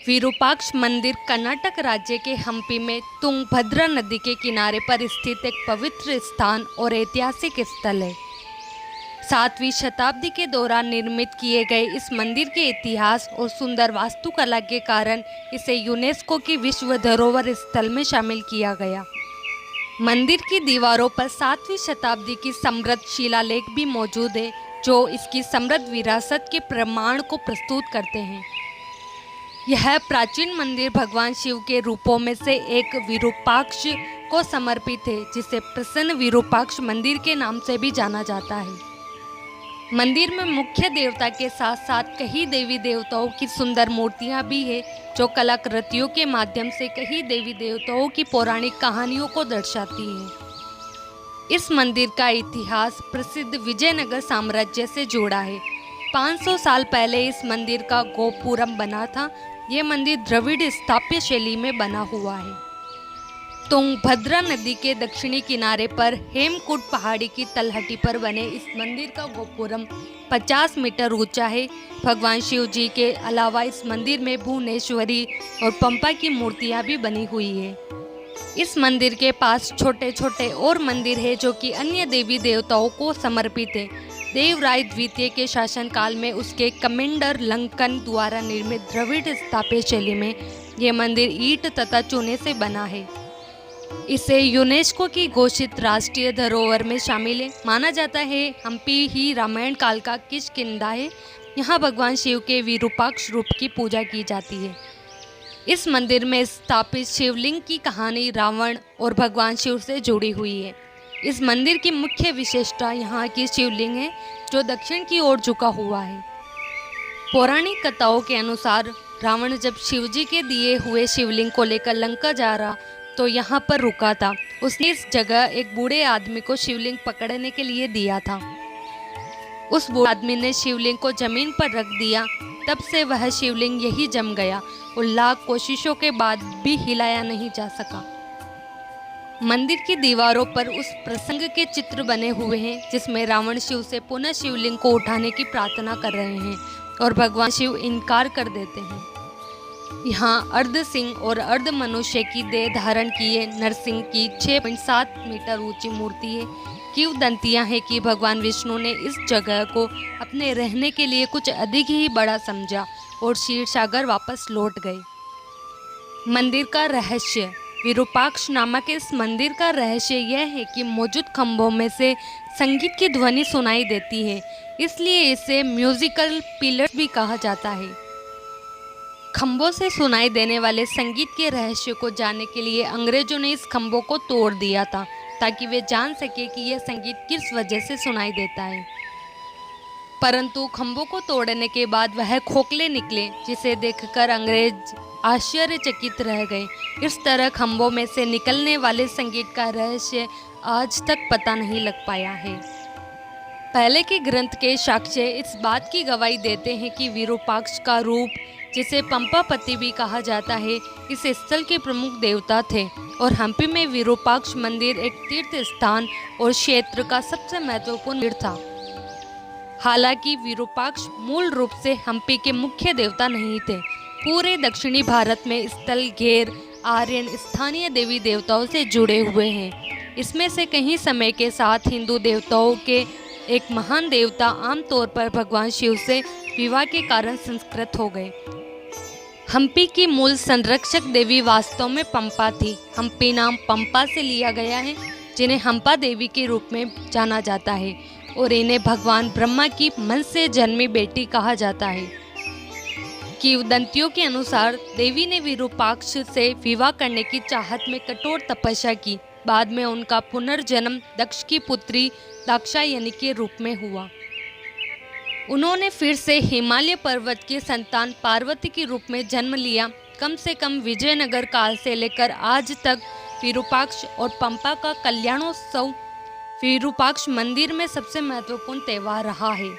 विरूपाक्ष मंदिर कर्नाटक राज्य के हम्पी में तुंगभद्रा नदी के किनारे पर स्थित एक पवित्र स्थान और ऐतिहासिक स्थल है। 7वीं शताब्दी के दौरान निर्मित किए गए इस मंदिर के इतिहास और सुंदर वास्तुकला के कारण इसे यूनेस्को की विश्व धरोहर स्थल में शामिल किया गया। मंदिर की दीवारों पर 7वीं शताब्दी की समृद्ध शिलालेख भी मौजूद है, जो इसकी समृद्ध विरासत के प्रमाण को प्रस्तुत करते हैं। यह प्राचीन मंदिर भगवान शिव के रूपों में से एक विरूपाक्ष को समर्पित है, जिसे प्रसन्न विरूपाक्ष मंदिर के नाम से भी जाना जाता है। मंदिर में मुख्य देवता के साथ साथ कई देवी देवताओं की सुंदर मूर्तियां भी है, जो कलाकृतियों के माध्यम से कई देवी देवताओं की पौराणिक कहानियों को दर्शाती है। इस मंदिर का इतिहास प्रसिद्ध विजयनगर साम्राज्य से जुड़ा है। 500 साल पहले इस मंदिर का गोपुरम बना था। यह मंदिर द्रविड़ स्थापत्य शैली में बना हुआ है। तुंगभद्रा नदी के दक्षिणी किनारे पर हेमकूट पहाड़ी की तलहटी पर बने इस मंदिर का गोपुरम 50 मीटर ऊंचा है। भगवान शिव जी के अलावा इस मंदिर में भुवनेश्वरी और पंपा की मूर्तियां भी बनी हुई है। इस मंदिर के पास छोटे छोटे और मंदिर है, जो कि अन्य देवी देवताओं को समर्पित है। देवराय द्वितीय के शासनकाल में उसके कमेंडर लंकन द्वारा निर्मित द्रविड़ स्थापत्य शैली में यह मंदिर ईंट तथा चूने से बना है। इसे यूनेस्को की घोषित राष्ट्रीय धरोहर में शामिल है। माना जाता है हम्पी ही रामायण काल का किष्किंधा है। यहाँ भगवान शिव के विरूपाक्ष रूप की पूजा की जाती है। इस मंदिर में स्थापित शिवलिंग की कहानी रावण और भगवान शिव से जुड़ी हुई है। इस मंदिर की मुख्य विशेषता यहाँ की शिवलिंग है, जो दक्षिण की ओर झुका हुआ है। पौराणिक कथाओं के अनुसार रावण जब शिवजी के दिए हुए शिवलिंग को लेकर लंका जा रहा तो यहाँ पर रुका था। उसने इस जगह एक बूढ़े आदमी को शिवलिंग पकड़ने के लिए दिया था। उस बूढ़े आदमी ने शिवलिंग को जमीन पर रख दिया। तब से वह शिवलिंग यही जम गया और लाख कोशिशों के बाद भी हिलाया नहीं जा सका। मंदिर की दीवारों पर उस प्रसंग के चित्र बने हुए हैं, जिसमें रावण शिव से पुनः शिवलिंग को उठाने की प्रार्थना कर रहे हैं और भगवान शिव इनकार कर देते हैं। यहाँ अर्ध सिंह और अर्ध मनुष्य की देह धारण किए नरसिंह की 6.7 मीटर ऊंची मूर्ति है। किंवदंतियां हैं कि भगवान विष्णु ने इस जगह को अपने रहने के लिए कुछ अधिक ही बड़ा समझा और क्षीरसागर वापस लौट गए। मंदिर का रहस्य। विरूपाक्ष नामक इस मंदिर का रहस्य यह है कि मौजूद खंभों में से संगीत की ध्वनि सुनाई देती है, इसलिए इसे म्यूजिकल पिलर भी कहा जाता है। खंभों से सुनाई देने वाले संगीत के रहस्य को जानने के लिए अंग्रेजों ने इस खंभों को तोड़ दिया था, ताकि वे जान सके कि यह संगीत किस वजह से सुनाई देता है। परंतु खंभों को तोड़ने के बाद वह खोखले निकले, जिसे देखकर अंग्रेज आश्चर्यचकित रह गए। इस तरह खंभों में से निकलने वाले संगीत का रहस्य आज तक पता नहीं लग पाया है। पहले के ग्रंथ के साक्ष्य इस बात की गवाही देते हैं कि विरूपाक्ष का रूप, जिसे पंपापति भी कहा जाता है, इस स्थल के प्रमुख देवता थे और हम्पी में विरूपाक्ष मंदिर एक तीर्थ स्थान और क्षेत्र का सबसे महत्वपूर्ण मंदिर था। हालांकि विरूपाक्ष मूल रूप से हम्पी के मुख्य देवता नहीं थे। पूरे दक्षिणी भारत में स्थल गैर आर्यन स्थानीय देवी देवताओं से जुड़े हुए हैं। इसमें से कहीं समय के साथ हिंदू देवताओं के एक महान देवता आमतौर पर भगवान शिव से विवाह के कारण संस्कृत हो गए। हम्पी की मूल संरक्षक देवी वास्तव में पंपा थी। हम्पी नाम पंपा से लिया गया है, जिन्हें हम्पा देवी के रूप में जाना जाता है और इन्हें भगवान ब्रह्मा की मन से जन्मी बेटी कहा जाता है। किंवदंतियों के अनुसार देवी ने विरूपाक्ष से विवाह करने की चाहत में कठोर तपस्या की। बाद में उनका पुनर्जन्म दक्ष की पुत्री दाक्षायणी के रूप में हुआ। उन्होंने फिर से हिमालय पर्वत की संतान पार्वती के रूप में जन्म लिया। कम से कम विजयनगर काल से लेकर आज तक विरूपाक्ष और पंपा का कल्याणोत्सव विरूपाक्ष मंदिर में सबसे महत्वपूर्ण त्योहार रहा है।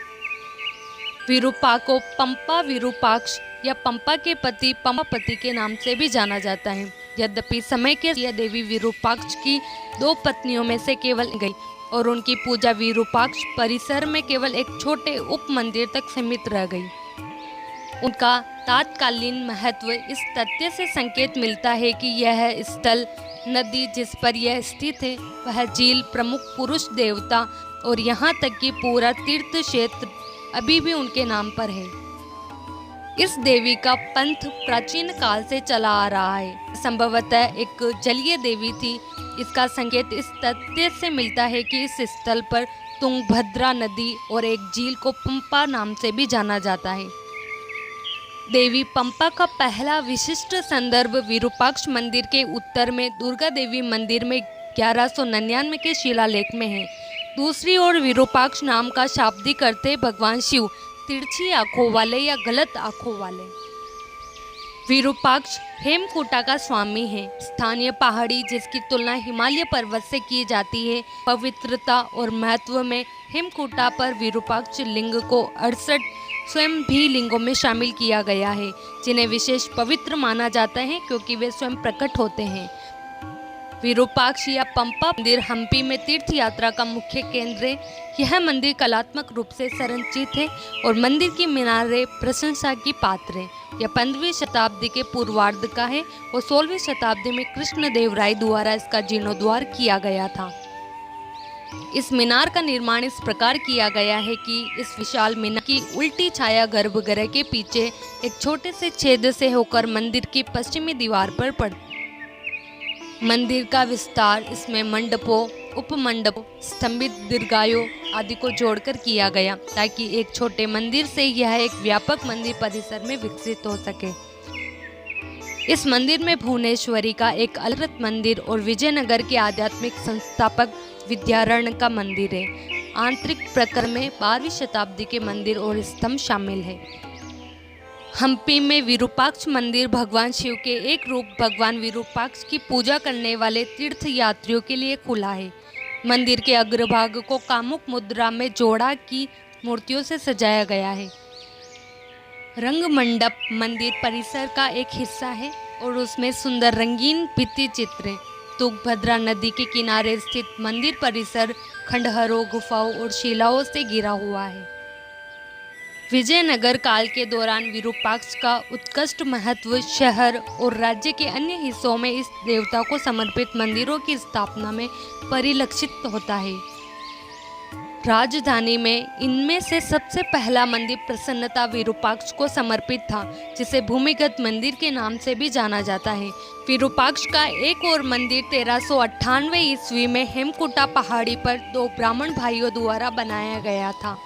विरूपा को पंपा विरूपाक्ष या पंपा के पति पंपापति के नाम से भी जाना जाता है। यद्यपि समय के यह देवी विरूपाक्ष की 2 पत्नियों में से केवल गई और उनकी पूजा विरूपाक्ष परिसर में केवल एक छोटे उप मंदिर तक सीमित रह गई। उनका तात्कालीन महत्व इस तथ्य से संकेत मिलता है कि यह स्थल, नदी जिस पर यह स्थित है, वह झील प्रमुख पुरुष देवता और यहाँ तक कि पूरा तीर्थ क्षेत्र अभी भी उनके नाम पर है। इस देवी का पंथ प्राचीन काल से चला आ रहा है, संभवतः एक जलीय देवी थी। इसका संकेत इस तथ्य से मिलता है कि इस स्थल पर तुंगभद्रा नदी और एक झील को पंपा नाम से भी जाना जाता है। देवी पंपा का पहला विशिष्ट संदर्भ विरूपाक्ष मंदिर के उत्तर में दुर्गा देवी मंदिर में 1199 के शिलालेख में है। दूसरी ओर विरूपाक्ष नाम का शाब्दिक अर्थ है भगवान शिव, तिरछी आंखों वाले या गलत आंखों वाले। विरूपाक्ष हेमकूटा का स्वामी है। स्थानीय पहाड़ी जिसकी तुलना हिमालय पर्वत से की जाती है, पवित्रता और महत्व में हेमकूटा पर विरूपाक्ष लिंग को 68 स्वयं भी लिंगों में शामिल किया गया है, जिन्हें विशेष पवित्र माना जाता है क्योंकि वे स्वयं प्रकट होते हैं। विरूपाक्ष या पंपा मंदिर हम्पी में तीर्थ यात्रा का मुख्य केंद्र है। यह मंदिर कलात्मक रूप से संरचित है और मंदिर की मीनारें प्रशंसा की पात्र है। यह 15वीं शताब्दी के पूर्वार्ध का है और 16वीं शताब्दी में कृष्णदेवराय द्वारा इसका जीर्णोद्धार किया गया था। इस मीनार का निर्माण इस प्रकार किया गया है कि इस विशाल मीनार की उल्टी छाया गर्भगृह के पीछे एक छोटे से छेद से होकर मंदिर की पश्चिमी दीवार पर पड़ती। मंदिर का विस्तार इसमें मंडपों, उपमंडपों, स्तंभित दीर्घाओं आदि को जोड़कर किया गया ताकि एक छोटे मंदिर से यह एक व्यापक मंदिर परिसर में विकसित हो सके। इस मंदिर में भुवनेश्वरी का एक अलग मंदिर और विजयनगर के आध्यात्मिक संस्थापक विद्यारण्य का मंदिर है। आंतरिक प्रकर में 12वीं शताब्दी के मंदिर और स्तंभ शामिल है। हम्पी में विरूपाक्ष मंदिर भगवान शिव के एक रूप भगवान विरूपाक्ष की पूजा करने वाले तीर्थ यात्रियों के लिए खुला है। मंदिर के अग्रभाग को कामुक मुद्रा में जोड़ा की मूर्तियों से सजाया गया है। रंग मंडप मंदिर परिसर का एक हिस्सा है और उसमें सुंदर रंगीन भित्ति चित्र है। तुंगभद्रा नदी के किनारे स्थित मंदिर परिसर खंडहरों, गुफाओं और शिलाओं से घिरा हुआ है। विजयनगर काल के दौरान विरूपाक्ष का उत्कृष्ट महत्व शहर और राज्य के अन्य हिस्सों में इस देवता को समर्पित मंदिरों की स्थापना में परिलक्षित होता है। राजधानी में इनमें से सबसे पहला मंदिर प्रसन्नता विरूपाक्ष को समर्पित था, जिसे भूमिगत मंदिर के नाम से भी जाना जाता है। विरूपाक्ष का एक और मंदिर 1398 ईस्वी में हेमकूटा पहाड़ी पर 2 ब्राह्मण भाइयों द्वारा बनाया गया था।